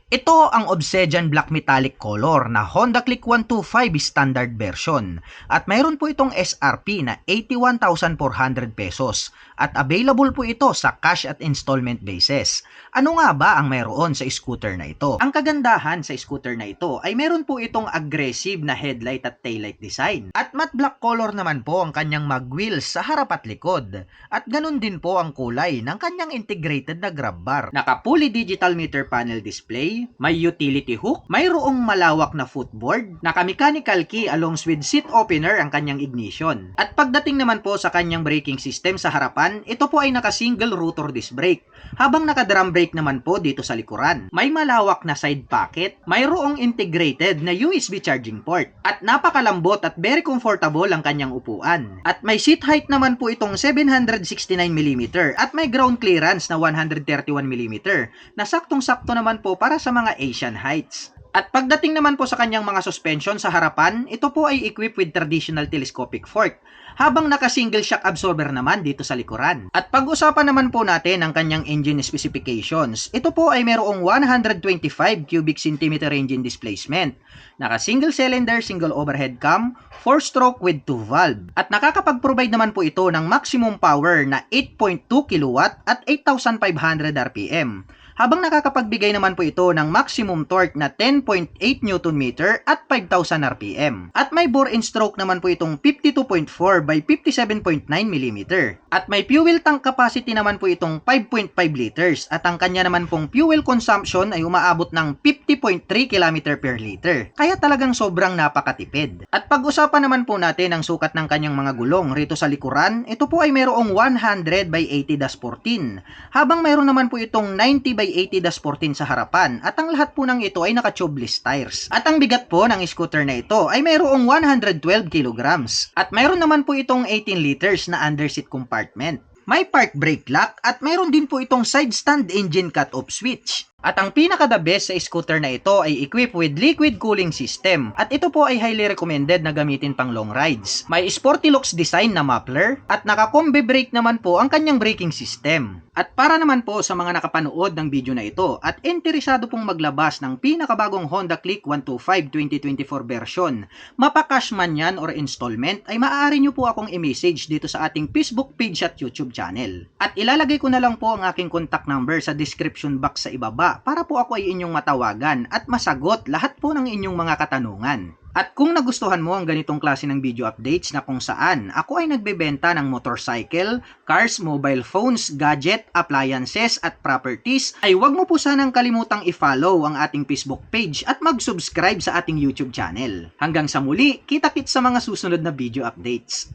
Ito ang Obsidian Black Metallic Color na Honda Click 125 standard version at mayroon po itong SRP na 81,400 pesos at available po ito sa cash at installment basis. Ano nga ba ang mayroon sa scooter na ito? Ang kagandahan sa scooter na ito ay meron po itong aggressive na headlight at taillight design at matte black color naman po ang kanyang mag wheels sa harap at likod at ganun din po ang kulay ng kanyang integrated na grab bar. Naka fully digital meter panel display, may utility hook, mayroong malawak na footboard, naka-mechanical key along with seat opener ang kanyang ignition. At pagdating naman po sa kanyang braking system sa harapan, ito po ay naka-single rotor disc brake, habang naka-drum brake naman po dito sa likuran. May malawak na side pocket, mayroong integrated na USB charging port, at napakalambot at very comfortable ang kanyang upuan. At may seat height naman po itong 769mm at may ground clearance na 131mm na saktong-sakto naman po para sa mga Asian heights. At pagdating naman po sa kanyang mga suspension sa harapan, ito po ay equipped with traditional telescopic fork, habang naka-single shock absorber naman dito sa likuran. At pag-usapan naman po natin ang kanyang engine specifications, ito po ay mayroong 125 cubic centimeter engine displacement, naka-single cylinder, single overhead cam, 4-stroke with 2 valve, at nakakapag-provide naman po ito ng maximum power na 8.2 kW at 8,500 RPM. Habang nakakapagbigay naman po ito ng maximum torque na 10.8 Nm at 5,000 RPM. At may bore and stroke naman po itong 52.4 by 57.9 mm. At may fuel tank capacity naman po itong 5.5 liters at ang kanya naman pong fuel consumption ay umaabot ng 50.3 km per liter. Kaya talagang sobrang napakatipid. At pag-usapan naman po natin ang sukat ng kanyang mga gulong rito sa likuran, ito po ay mayroong 100 by 80-14. Habang mayroon naman po itong 90 by 80-14 sa harapan at ang lahat po ng ito ay naka-tubeless tires. At ang bigat po ng scooter na ito ay mayroong 112 kilograms at mayroon naman po itong 18 liters na underseat compartment. May park brake lock at mayroon din po itong side stand engine cut-off switch. At ang pinaka-the best sa scooter na ito ay equipped with liquid cooling system at ito po ay highly recommended na gamitin pang long rides. May sporty looks design na muffler at naka-combi brake naman po ang kanyang braking system. At para naman po sa mga nakapanood ng video na ito at interesado pong maglabas ng pinakabagong Honda Click 125 2024 version, mapa-cash man yan or installment, ay maaari nyo po akong i-message dito sa ating Facebook page at YouTube channel. At ilalagay ko na lang po ang aking contact number sa description box sa ibaba para po ako ay inyong matawagan at masagot lahat po ng inyong mga katanungan. At kung nagustuhan mo ang ganitong klase ng video updates na kung saan ako ay nagbebenta ng motorcycle, cars, mobile phones, gadget, appliances at properties, ay huwag mo po sanang kalimutang i-follow ang ating Facebook page at mag-subscribe sa ating YouTube channel. Hanggang sa muli, kita-kits sa mga susunod na video updates.